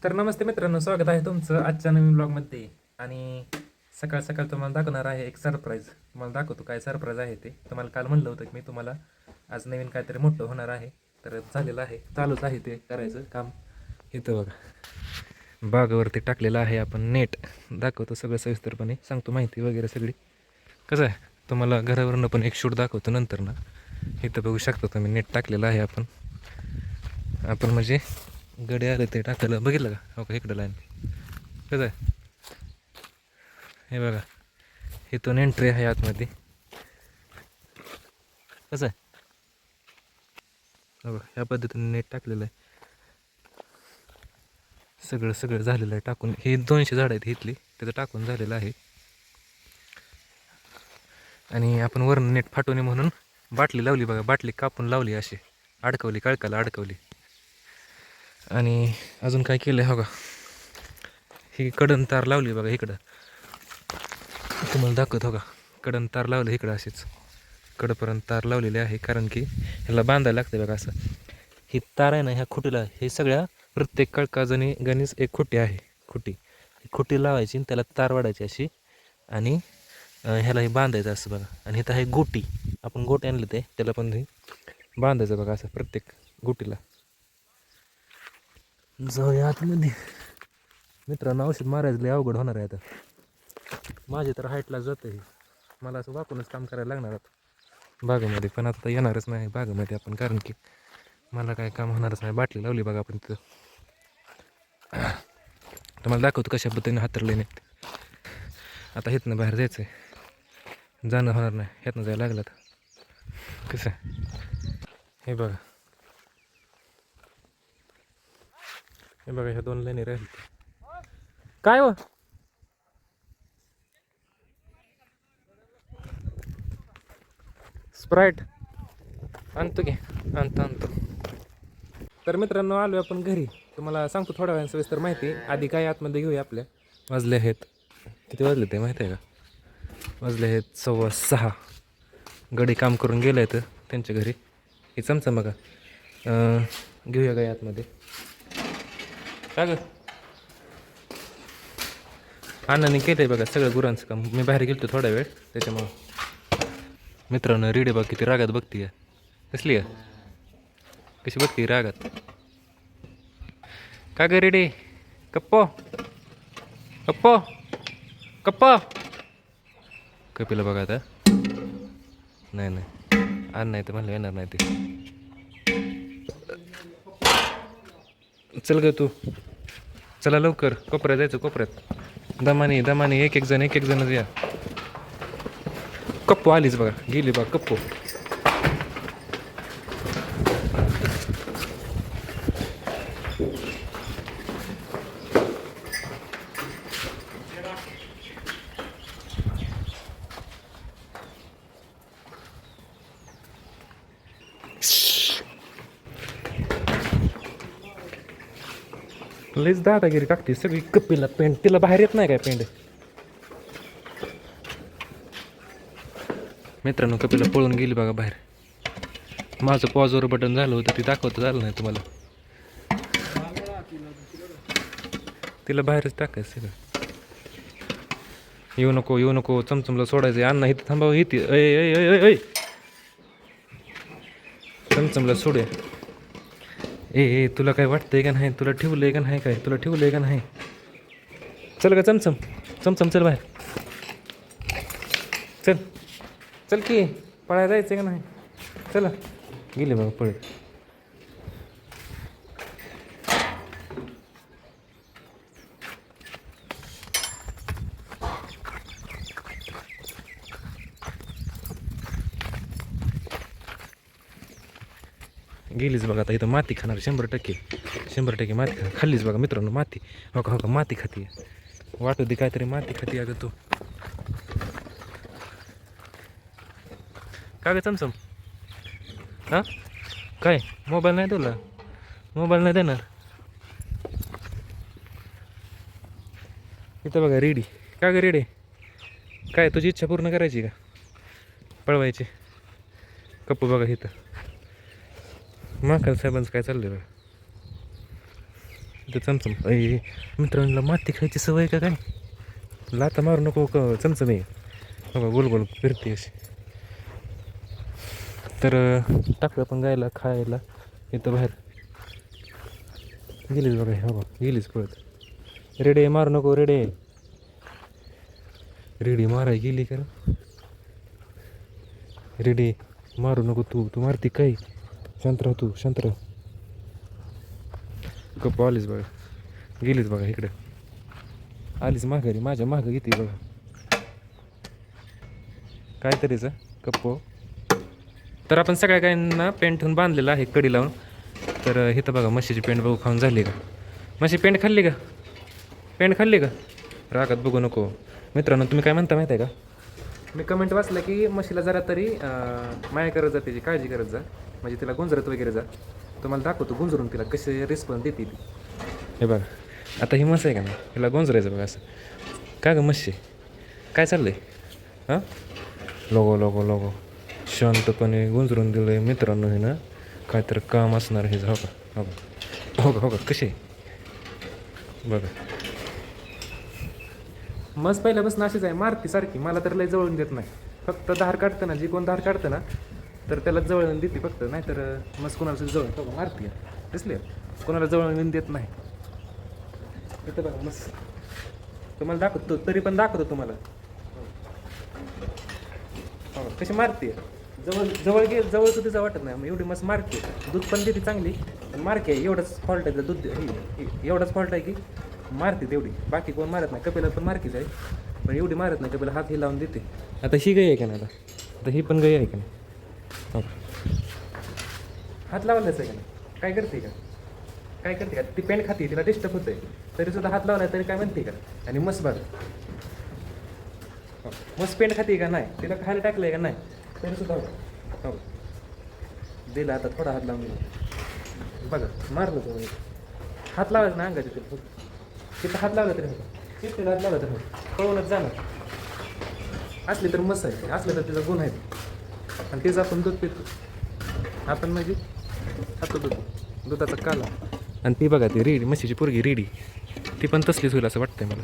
तर नमस्ते मित्रांनो, स्वागत आहे तुमचं आजच्या नवीन ब्लॉगमध्ये. आणि सकाळ सकाळ तुम्हाला दाखवणार आहे एक सरप्राईज. तुम्हाला दाखवतो काय सरप्राईज आहे ते. तुम्हाला काल म्हणलं होतं की मी तुम्हाला आज नवीन काहीतरी मोठं होणार आहे. तर झालेलं आहे, चालूच आहे ते करायचं काम. इथं बघा, बागावरती टाकलेलं आहे आपण नेट. दाखवतो सगळं सविस्तरपणे, सांगतो माहिती वगैरे सगळी. कसं आहे, तुम्हाला घरावरनं पण एक शूट दाखवतो नंतर ना. इथं बघू शकता तुम्ही, नेट टाकलेलं आहे आपण. म्हणजे गडे आले ते टाकायला, बघितलं का? हो का, इकडं लाईन कसं आहे हे बघा. इथून एंट्री आहे आतमध्ये. कसं आहे बघा, ह्या पद्धतीने नेट टाकलेलं आहे. सगळं सगळं झालेलं आहे टाकून. ही 200 झाडं आहेत इथली, त्याचं टाकून झालेलं आहे. आणि आपण वरून नेट फाटू नये म्हणून बाटली लावली बघा. बाटली कापून लावली, अशी अडकवली, कळकाला अडकवली. आणि अजून काय केलं आहे हो का, ही कडन तार लावली बघा इकडं. तुम्हाला दाखवत हो का, कडन तार लावली इकडं, अशीच कडपर्यंत तार लावलेली आहे. कारण की ह्याला बांधायला लागते बघा असं. ही तार आहे ना, ह्या खुटीला, हे सगळ्या प्रत्येक कळकाजणी गणीस एक खुटी आहे. खुटी खुटी लावायची, त्याला तार वाढायची अशी. आणि ह्याला हे बांधायचं असं बघा. आणि इथं आहे गोटी, आपण गोटी आणले ते, त्याला पण हे बांधायचं बघा असं प्रत्येक गोटीला. जाऊया आतमध्ये मित्रांनो. औषध मारायचं लय अवघड होणार आहे आता. माझी तर हाईटला जातं हे, मला असं वाकूनच काम करायला लागणार आता बागेमध्ये. पण आता येणारच नाही बागेमध्ये आपण, कारण की मला काय काम होणारच नाही. बाटली लावली बघा आपण तिथं. तुम्हाला दाखवतो कशा पद्धतीने हातरले नाहीत. आता ह्यातनं बाहेर जायचं आहे, जाणं होणार नाही. ह्यातनं जायला लागलं तर कसं आहे हे बघा. हे बघा, ह्या 2 लाईनी राहील. काय हो, स्प्राईट आणतो की, आणतो. तर मित्रांनो, आलो आपण घरी. तुम्हाला सांगतो थोड्या वेळाने सविस्तर माहिती. आधी काय आतमध्ये घेऊया आपल्या. वाजले आहेत, किती वाजले ते माहिती आहे का? वाजले आहेत 6:15. गडी काम करून गेले आहेत त्यांच्या घरी. हे चमचा बघा. घेऊया काय आतमध्ये. का ग, अण्णाने केलं आहे बघा सगळं गुरांचं काम. मी बाहेर गेलो थोडा वेळ, त्याच्यामुळं. मित्रांनो, रेडी बघ किती रागात बघती आहे. कसली आहे, कशी बघती रागात. का ग रेडी, कप्पो कप्पो कप्पा. कपिला बघा आता. नाही आण, नाही तर म्हणलं येणार नाही ते. चल ग तू, चला लवकर, कोपऱ्यात जायचं. कोपऱ्यात दमाने एक एक जण या. कप्पू आलीच बघा, गेली बघा कप्पू. लईच दादागिरी टाकते सगळी. कपिला पेंट, तिला बाहेर येत नाही काय पेंट. मित्रांनो, कपिला पळून गेली बघा बाहेर. माझं पॉजवर बटन झालं होतं, ते दाखवतं झालं नाही तुम्हाला. तिला बाहेरच टाकायचं सगळं. येऊ नको चमचमला सोडायचं. अण्णा इथं थांबावं. इथे ऐ चमचमला सोडूया. ए तुला काय वाटतंय का नाही? तुला ठेवलंय का नाही? का नाही? चल का चमचम चल बाहेर. चल की, पळायला जायचं का नाही? चला, गेले बाबा पळत. गेलीच बघा. आता इथं माती खाणार 100% माती खाल्लीच बघा मित्रांनो. माती हो का माती खाती. वाटू दे काहीतरी माती खाती अगं तू. का ग चमचम? हां, काय मोबाईल नाही तुला? मोबाईल नाही देणार इथं बघा. रेडी का ग रेडी? काय तुझी इच्छा पूर्ण करायची का? पळवायची. कप्पू बघा इथं. माकड साहेबांचं काय चाललंय बघा. इथं चमचम मित्रांनो माती खायची सवय का काय लाता मारू नको चमचम आहे बघा गोल गोल फिरते अशी तर टाकलं पण गायला खायला इथं बाहेर गेलीच बघा हे बघा गेलीच पळत रेडे मारू नको रेडे रेडी माराय गेली का रेडे मारू नको तू मारती काय शांत राह तू शांत राह गप्प आलीच बघा गेलीच बघा इकडं आलीच माघारी माझ्या मागं घेते बघा काहीतरीच गप्प तर आपण सगळ्या गायांना पेंट ठेवून बांधलेलं आहे कडी लावून तर इथं बघा म्हशीची पेंट बघू खाऊन झाली का म्हशी पेंट खाल्ली का पेंट खाल्ली का रागात बघू नको मित्रांनो तुम्ही काय म्हणता माहिती आहे का मी कमेंट वाचलं की म्हशीला जरा तरी माया करत जा त्याची काळजी करत जा म्हणजे तिला गुंजरत वगैरे जा तुम्हाला दाखवतो गुंजरून तिला कसे रिस्पॉन्स देते ती हे बघा आता ही म्हस आहे का नाही तिला गुंजरायचं बघा असं काय गं म्हशी काय चाललंय हां लोगो लोगो लोगो शांतपणे गुंजरून दिलं आहे मित्रांनो हे ना काहीतरी काम असणार हे हो का हो का हो का कसे बघा मस्त पहिल्यापासून अशीच आहे मारती सारखी मला तर लय जवळून देत नाही फक्त धार काढतं ना जी कोण धार काढतं ना तर त्याला जवळून देते फक्त नाहीतर मस्त कोणाला जवळ मारती दिसले कोणाला जवळून देत नाही तिथं बघा मस्त तुम्हाला दाखवतो तरी पण दाखवतो तुम्हाला हो कशी मारते जवळचं तिचं वाटत नाही एवढी मस्त मारते दूध पण देते चांगली पण मारके एवढंच फॉल्ट आहे दूध एवढाच फॉल्ट आहे की मारते तेवढी बाकी कोण मारत नाही कपिला पण मारकीच आहे पण एवढी मारत नाही कपिला हात ही लावून देते आता ही गाय आहे का नाही आता ही पण गाय आहे का नाही हो हात लावलाच आहे का नाही काय करते का ती पेंट खाते तिला डिस्टर्ब होतंय तरी सुद्धा हात लावलाय तरी काय म्हणते का आणि मस्त बघ मस्त पेंट खाते का नाही तिला खायला टाकलंय का नाही तरी सुद्धा हो दिला आता थोडा हात लावून दिला बघा मारलं तो हात लावायचं ना अंगाच्या तिला तिथं हात लावला तरी होतं तिथं हात लावला तरी होतं कळूनच जाणार असली तर मस्त आहे असलं तर तिचा गुण आहे आणि तेच आपण दूध पितो आपण म्हणजे खातो दुधाचा काला आणि ती बघा ती रेडी म्हशीची पोरगी रेडी ती पण तसलीच होईल असं वाटतंय मला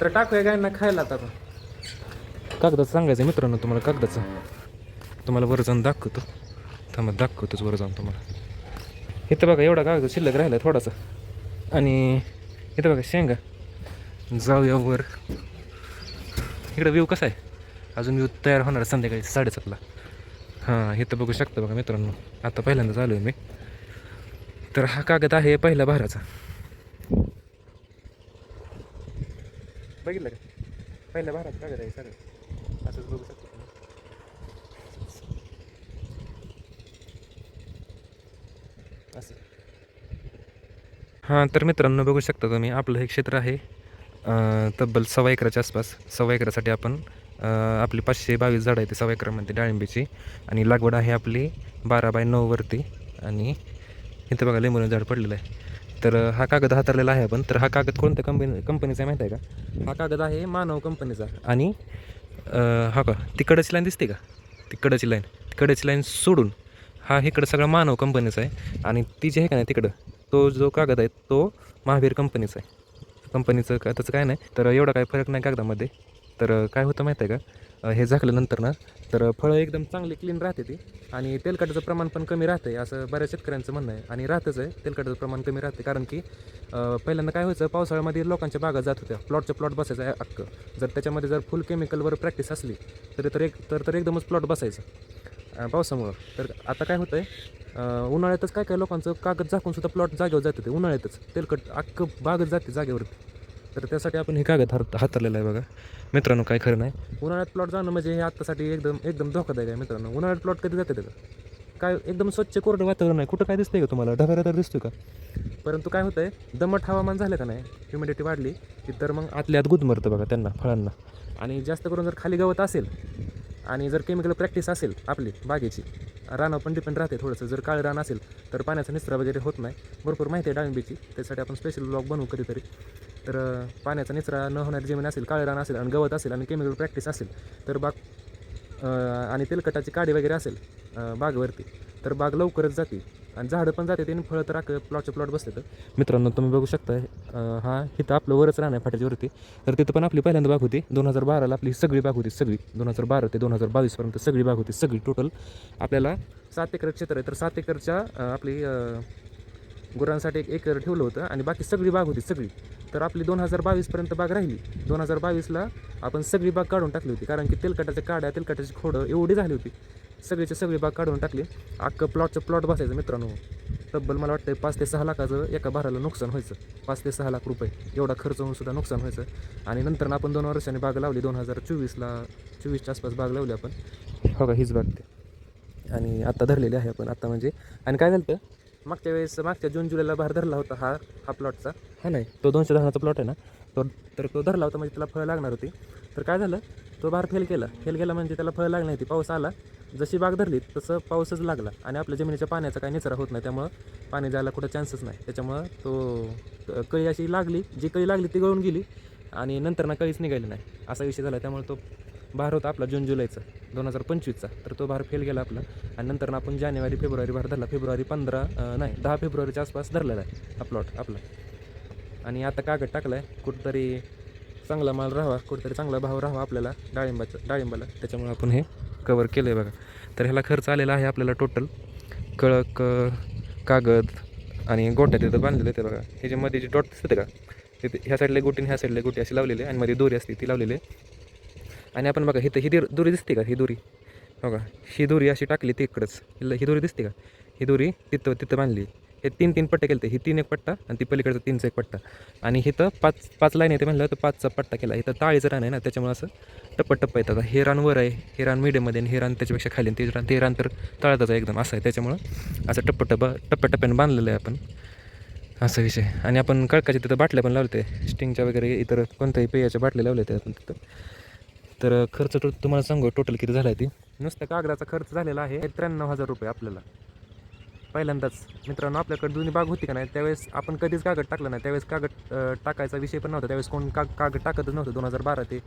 तर टाकूया गायना खायला आता आपण कागदाचं सांगायचं मित्रांनो तुम्हाला कागदाचं तुम्हाला वर जाऊन दाखवतो थांबा दाखवतोच वर जाऊन तुम्हाला इथं बघा एवढा कागद शिल्लक राहिला थोडासा आणि इथं बघा शेंगा जाऊया वर इकडं व्ह्यू कसा आहे अजून व्ह्यू तयार होणार संध्याकाळी 7:30ला हां इथं बघू शकता बघा मित्रांनो आता पहिल्यांदा आलो आहे मी तर हा कागद आहे पहिल्या भाराचा बघितलं का पहिल्या भाराचा कागद आहे सगळं असंच बघू शकतो असं हां तर मित्रांनो बघू शकता तुम्ही आपलं हे क्षेत्र आहे तब्बल 1.25 एकराच्या आसपास 1.25 एकरासाठी आपण आपली 522 झाडं आहे ते 1.25 एकरामध्ये डाळिंबीची आणि लागवड आहे आपली 12x9 वरती आणि इथं बघा लिंबूचं झाड पडलेलं आहे तर हा कागद हाताळलेला आहे आपण तर हा कागद कोणत्या कंपनीचा आहे माहीत आहे का हा कागद आहे मानव कंपनीचा आणि हा का तिकडची लाईन दिसते का तिकडची लाईन सोडून हा इकडं सगळा मानव कंपनीचा आहे आणि ती जी आहे का नाही तिकडं तो जो कागद आहे तो महावीर कंपनीचा आहे कंपनीचं का त्याचं काय नाही तर एवढा काय फरक नाही कागदामध्ये तर काय होतं माहीत आहे का हे झाकल्यानंतर ना तर फळं एकदम चांगली क्लीन राहते ती आणि तेलकटाचं प्रमाण पण कमी राहतं आहे असं बऱ्याच शेतकऱ्यांचं म्हणणं आहे आणि राहतच आहे तेलकटाचं प्रमाण कमी राहते कारण की पहिल्यांदा काय व्हायचं पावसाळ्यामध्ये लोकांच्या बागा जात होत्या प्लॉट बसायचं आहे अख्खं जर त्याच्यामध्ये जर फुल केमिकलवर प्रॅक्टिस असली तर एकदमच प्लॉट बसायचं पावसामुळं तर आता काय होतं आहे उन्हाळ्यातच काय लोकांचं कागद झाकून सुद्धा प्लॉट जागेवर जाते ते उन्हाळ्यातच तेलकट अख्खं बागच जाते जागेवरती तर त्यासाठी आपण हे कागद हाताळलेलं आहे बघा मित्रांनो काय खरं नाही उन्हाळ्यात प्लॉट जाणं म्हणजे हे आत्तासाठी एकदम धोकादायक आहे मित्रांनो उन्हाळ्यात प्लॉट कधी जाते त्याचं काय एकदम स्वच्छ कोरडं वातावरण आहे कुठं काय दिसतंय का तुम्हाला ढगारा तर दिसतो का परंतु काय होतं आहे दमट हवामान झालं का नाही ह्युमिडिटी वाढली की तर मग आतल्या आत गुदमरतं बघा त्यांना फळांना आणि जास्त करून जर खाली गवत असेल आणि जर केमिकल प्रॅक्टिस असेल आपली बागेची रानावर पण डिपेंड राहते थोडंसं जर काळं रान असेल तर पाण्याचा निचरा वगैरे होत नाही भरपूर माहिती आहे डाळिंबीची त्यासाठी आपण स्पेशल ब्लॉग बनवू कधीतरी तर पाण्याचा निचरा न होणारी जमीन असेल काळं रान असेल आणि गवत असेल आणि केमिकल प्रॅक्टिस असेल तर बाग आणि तेलकटाची काडी वगैरे असेल बागेवरती तर बाग लवकरच जाते आणि झाडं पण जाते आणि फळं तर प्लॉटचे प्लॉट बसते. तर मित्रांनो तुम्ही बघू शकता हा इथं आपलं वरच राहणार फाट्याच्यावरती. तर तिथं पण आपली पहिल्यांदा बाग होती 2012ला आपली सगळी बाग होती सगळी 2012 ते 2022पर्यंत सगळी बाग होती सगळी टोटल. आपल्याला 7 एकर क्षेत्र आहे तर 7 एकरच्या आपली गुरांसाठी 1 एकर ठेवलं होतं आणि बाकी सगळी बाग होती सगळी. तर आपली 2022पर्यंत बाग राहिली. 2022ला आपण सगळी बाग काढून टाकली होती कारण की तेलकटाच्या काड्या तेलकटाची खोडं एवढी झाली होती. सगळीची सगळी बाग काढून टाकली. अख्खं प्लॉट बसायचं मित्रांनो. तब्बल मला वाटतं 5 ते 6 लाखाचं एका भाराला नुकसान व्हायचं. 5 ते 6 लाख रुपये एवढा खर्च होऊन सुद्धा नुकसान व्हायचं. आणि नंतर आपण 2 वर्षांनी बाग लावली 2024च्या आसपास बाग लावली आपण. हो का हीच बाग ते आणि आत्ता धरलेली आहे आपण आत्ता म्हणजे. आणि काय झालं मागच्या जून जुलैला बाहेर धरला होता हा प्लॉटचा हा नाही तो 200 धरणाचा प्लॉट आहे ना तो धरला होता म्हणजे त्याला फळं लागणार होती. तर काय झालं तो बाहेर फेल केला म्हणजे त्याला फळं लागली नाही. ती पाऊस आला जशी बाग धरली तसं पाऊसच लागला आणि आपल्या जमिनीच्या पाण्याचा काही निचरा होत नाही त्यामुळं पाणी जायला कुठं चान्सच नाही. त्याच्यामुळं तो कळी अशी लागली जी कळी लागली ती गळून गेली आणि नंतर कळीच निघाली नाही असा विषय झाला. त्यामुळे तो बाहेर होता आपला जून जुलैचा 2025चा तर तो बाहेर फेल गेला आपला. आणि नंतर आपण जानेवारी फेब्रुवारी बाहेर धरला. 10 फेब्रुवारीच्या आसपास धरलेला आहे हा प्लॉट आपला. आणि आता कागद टाकला आहे कुठंतरी चांगला माल राहावा कुठंतरी चांगला भाव राहावा आपल्याला डाळिंबाला त्याच्यामुळे आपण हे कवर केलं आहे बघा. तर ह्याला खर्च आलेला आहे आपल्याला टोटल कळक कागद आणि गोट्या तिथं बांधलेलं आहे बघा. ह्याच्यामध्ये जे डॉट दिसते का तिथे ह्या साईडला गोटी आणि ह्या साईडला गोटी अशी लावलेली आहे आणि मध्ये दोरी असते ती लावलेली आहे. आणि आपण बघा ही दोरी दिसते का ही दोरी बघा ही दोरी अशी टाकली तिकडंच ही दोरी दिसते का ही दोरी तिथं बांधली. हे 3 पट्टे केले ही 3 एक पट्टा आणि ती पलीकडचा 3चा एक पट्टा आणि इथं 5 लाईन येते म्हणलं तर 5चा पट्टा केला. इथं ताळीचं रान आहे ना त्याच्यामुळे असं टप्पा येतात. हे रान वर आहे हे रान मीडियममध्ये आणि हे रान त्याच्यापेक्षा खाली ते रान तर तळातच आहे एकदम असं आहे. त्याच्यामुळं असं टप्प्याटप्प्याने बांधलेलं आहे आपण असा विषय. आणि आपण कळकाच्या तिथं बाटल्या पण लावले ते स्टिंगच्या वगैरे इतर कोणत्याही पेयाच्या बाटल्या लावल्या ते आपण तिथं. तर खर्च तुम्हाला सांगू टोटल किती झाला आहे ती नुसत्या कागदाचा खर्च झालेला आहे 93,000 रुपये आपल्याला पहिल्यांदाच. मित्रांनो आपल्याकडे जुनी बाग होती का नाही त्यावेळेस आपण कधीच कागद टाकलं नाही. त्यावेळेस कागद टाकायचा विषय पण नव्हता. त्यावेळेस कोण कागद टाकतच नव्हतं. 2012 ते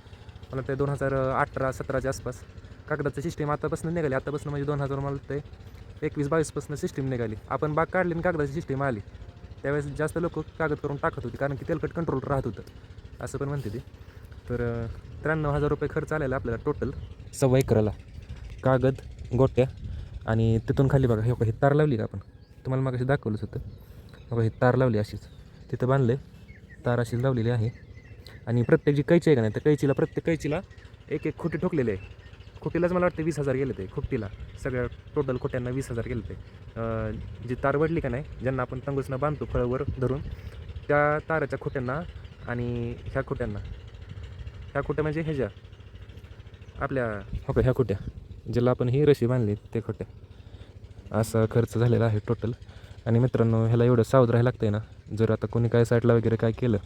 मला ते 2018-17च्या आसपास कागदाचं सिस्टीम आतापासून निघाली. आतापासून म्हणजे 2000 मला ते 21-22पासून सिस्टीम निघाली. आपण बाग काढली आणि कागदाची सिस्टीम आली. त्यावेळेस जास्त लोक कागद करून टाकत होती कारण की तेलकट कंट्रोल राहत होतं असं पण म्हणते ती. तर 93,000 रुपये खर्च आलेला आपल्याला टोटल 1.25 एकराला कागद गोट्या. आणि तिथून खाली बघा हे तार लावली का आपण तुम्हाला मग अशी दाखवलंच होतं बघा. ही तार लावली अशीच तिथं बांधले तार अशीच लावलेली आहे. आणि प्रत्येक जी कैची आहे का नाही तर प्रत्येक कैचीला एक खोटी ठोकलेली आहे. खोटीलाच मला वाटतं 20,000 गेले ते खोटीला सगळ्या टोटल खोट्यांना 20,000 गेले ते. जी तार वडली का नाही ज्यांना आपण तंगूसनं बांधतो फळावर धरून त्या ताराच्या खोट्यांना आणि ह्या खोट्या म्हणजे ह्याच्या आपल्या ह्या खोट्या ज्याला आपण ही रशी बांधली ते खोट्या असा खर्च झालेला आहे टोटल. आणि मित्रांनो ह्याला एवढं सावध राहायला लागतं आहे ना जर आता कोणी काय साईडला वगैरे काय केलं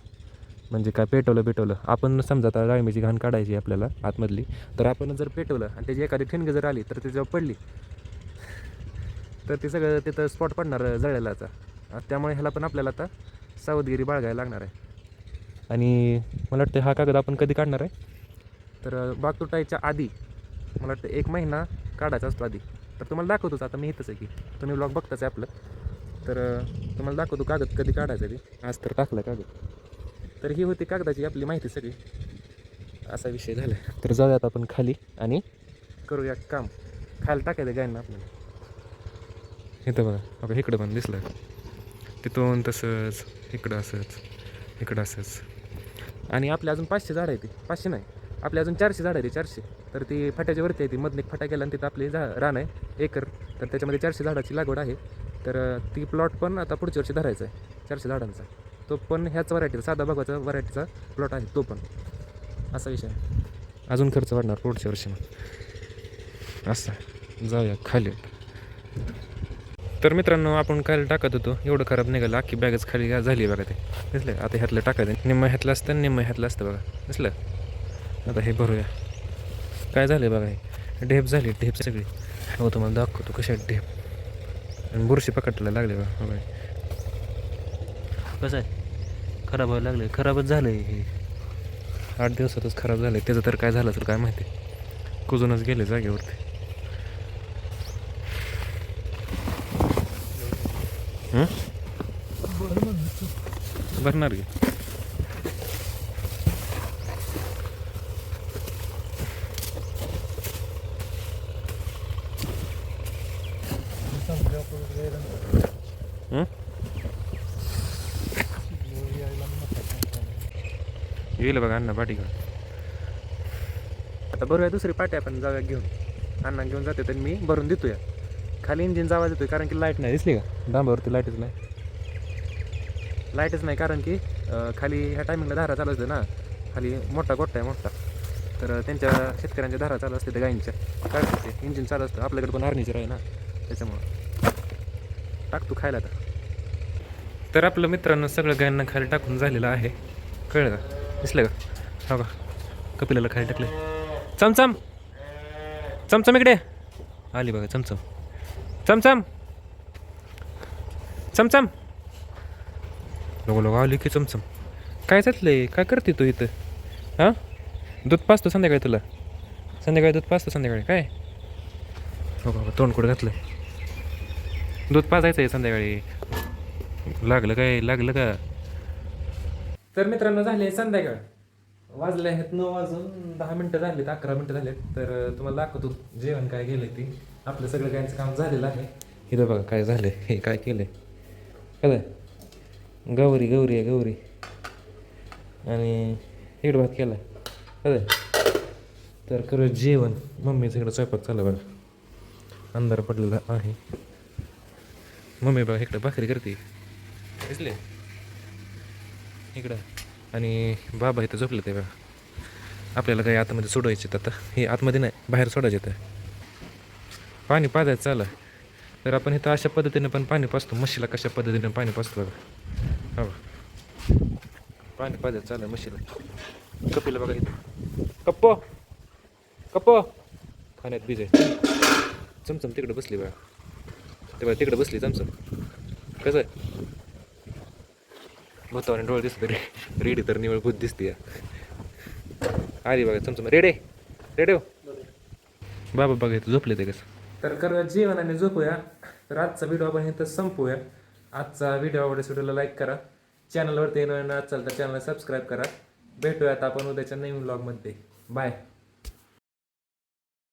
म्हणजे काय पेटवलं आपण समजा आता डाळिंबाची घाण काढायची आपल्याला आतमधली तर आपण जर पेटवलं आणि त्याची एखादी ठिणगी जर आली तर त्याच्यावर पडली तर ते सगळं तिथं स्पॉट पडणार जळलेलाचा. त्यामुळे ह्याला पण आपल्याला आता सावधगिरी बाळगायला लागणार आहे. आणि मला वाटतं हा कागद आपण कधी काढणार आहे तर बाग तुटायच्या आधी मला वाटतं 1 महिना काढायचा असतो आधी. तर तुम्हाला दाखवतोच आता मी इथंच आहे की तुम्ही ब्लॉग बघताच आहे आपलं. तर तुम्हाला दाखवतो कागद कधी काढायचा ती आज तर टाकला कागद. तर ही होती कागदाची आपली माहिती सगळी असा विषय झाला. तर जाऊयात आपण खाली आणि करूया काम. खायला टाकायचं गायना आपल्याला. इथं बघा इकडं पण दिसलं तिथून तसंच इकडं असंच. आणि आपल्या अजून 500 झाडं आहे ती 500 नाही आपल्या अजून 400 झाडं आहे ती 400. तर ती फाट्याच्या वरती आहे ती मधनं एक फाटा केला आणि तिथं आपली रान आहे 1 एकर. तर त्याच्यामध्ये 400 झाडाची लागवड आहे. तर ती प्लॉट पण आता पुढच्या वर्षी धरायचा आहे 400 झाडांचा. तो पण ह्याच व्हरायटीचा साधा बघायचा व्हरायटीचा प्लॉट आहे तो पण असा विषय आहे. अजून खर्च वाढणार पुढच्या वर्षी मग असं. जाऊया खाली. तर मित्रांनो आपण खाली टाकत होतो एवढं खराब निघालं अख्खी बॅगच खाली झाली बघा ते दिसलं. आता ह्यातलं टाकायचं निम्म ह्यातलं असतं निम्म ह्यातलं असतं बघा दिसलं. आता हे भरूया काय झालं बघा हे ढेप झाली ढेप सगळी हो तुम्हाला दाखवतो कशा ढेप आणि बुरशी पकडला लागले बघा बघा कसं आहे खराब व्हायला लागले खराबच झालं हे 8 दिवसातच खराब झालं त्याचं तर काय झालं तर काय माहिती. कुजूनच गेले जागेवरती. भरणार की येईल बघा अण्णा पाठी घेऊन. आता बरोबर दुसरी पाठी आपण जाऊया घेऊन. अण्णा घेऊन जाते तर मी भरून देतोय. खाली इंजिन आवाज येतोय कारण की लाईट नाही दिसली का डांबावरती. लाईटच नाही कारण की खाली ह्या टायमिंगला धारा चालू असते ना. खाली मोठा गोठा आहे मोठा, तर त्यांच्या शेतकऱ्यांच्या धारा चालू असते त्या गायींच्या. काढते इंजिन चालू असतं. आपल्याकडे पण अर्निचर आहे ना, त्याच्यामुळं टाकतो खायला. तर आपलं मित्रांनो सगळं गायांना खाली टाकून झालेलं आहे. कळलं का? दिसलं का? हो का, कपिलाला खाली टाकले. चमचम चमचम इकडे आली बघा. चमचम चमचम चमचम लोक आली की चमचम. काय चाललंय? काय करते तू इथं? हां, दूध पाचतो संध्याकाळी तुला. संध्याकाळी दूध पाचतो संध्याकाळी. काय हो बाबा, तोंड कुठं घातलं? दूध पाजायचं आहे संध्याकाळी. लागलं काय? लागलं का? तर मित्रांनो झाले संध्याकाळ. वाजले आहेत 9 वाजून 10 मिनटं झालेत, 11 मिनटं झालेत. तर तुम्हाला दाखवतो जेवण काय गेलं ते. आपलं सगळं गायचं काम झालेलं आहे. इथं बघा काय झालं. हे काय केलंय काय? गौरी गौरी आहे गौरी. आणि इकडं भात केला काय. तर खरं जेवण मम्मीचं इकडं स्वयंपाक चालू बघा. अंधार पडलेला आहे. मम्मी बघा इकडं भाकरी करते दिसले इकडं. आणि बाबा इथं झोपले ते बघा. आपल्याला काही आतमध्ये सोडायचे आता. हे आतमध्ये नाही, बाहेर सोडायचे. तर पाणी पाजायचं चालू आहे. तर आपण इथं अशा पद्धतीने पण पाणी पाजतो. म्हशीला कशा पद्धतीने पाणी पाजतो बघा. हो, पाणी पाजायचं चालू आहे म्हशीला. कपिला बघा इथं. कप्पो कप्पो खाण्यात बिजे. चमचम तिकडे बसली बघा. ते बघा तिकडे बसली चमचम. कसं आहे भूतावाने डोळे दिसत. रेडी तर निवळ भूत दिसते. आली बघा चमचम. रेडे रेडे बाबा बघा इथं झोपले ते कसं. तर करूया जेवण आणि झोपूया. तर आजचा व्हिडिओ आपण इथं संपूया. आजचा व्हिडिओ आवडल्यास व्हिडिओला लाईक करा. चॅनलवरती नवीन असाल तर चॅनलला सबस्क्राईब करा. भेटूयात आपण उद्याच्या नवीन व्लॉगमध्ये. बाय.